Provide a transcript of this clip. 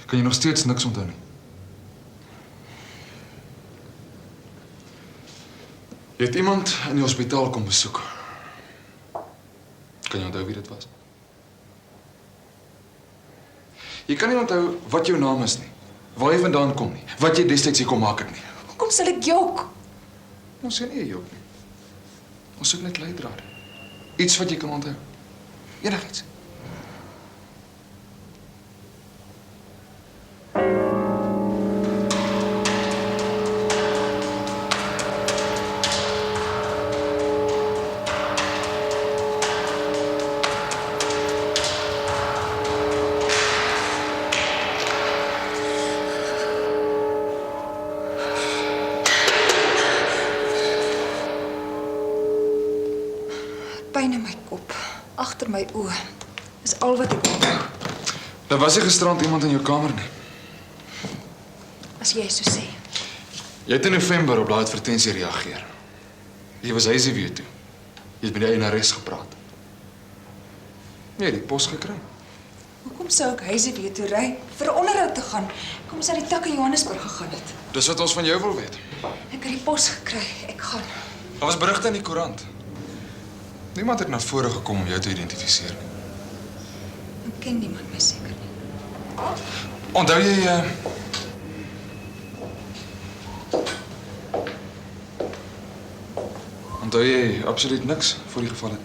Kan jy nog steeds niks onthou nie? Jy het iemand in die hospitaal kom besoek. Kan jy onthou wie dit was? Jy kan nie onthou wat jou naam is nie, waar jy vandaan kom nie, wat jy destyds hier kom maak het nie. Hoekom sal ek jok? Ons sê nie jy jok nie. Ons soek net leidraad. Iets wat jy kan onthou. Enigiets. Pyn in my kop, agter my oë. Dis al wat ek onthou. Daar was nie gisterand iemand in jou kamer nie. As jy so sê. Jy het in November op daai advertensie reageer. Jy was huisiewe toe. Jy het met die eienares gepraat. Nee, die pos gekry. Hoekom sou ek huise weer toe ry vir 'n onderhoud te gaan? Kom ons uit die tak in Johannesburg gegaan het. Dis wat ons van jou wil weet. Ek het die pos gekry. Ek gaan. Daar was berigte in die koerant. Niemand het na vore gekom om jou te identifiseer nie. Ek ken niemand my seker nie. Onthou jy Onthou jy absoluut niks voor die geval het?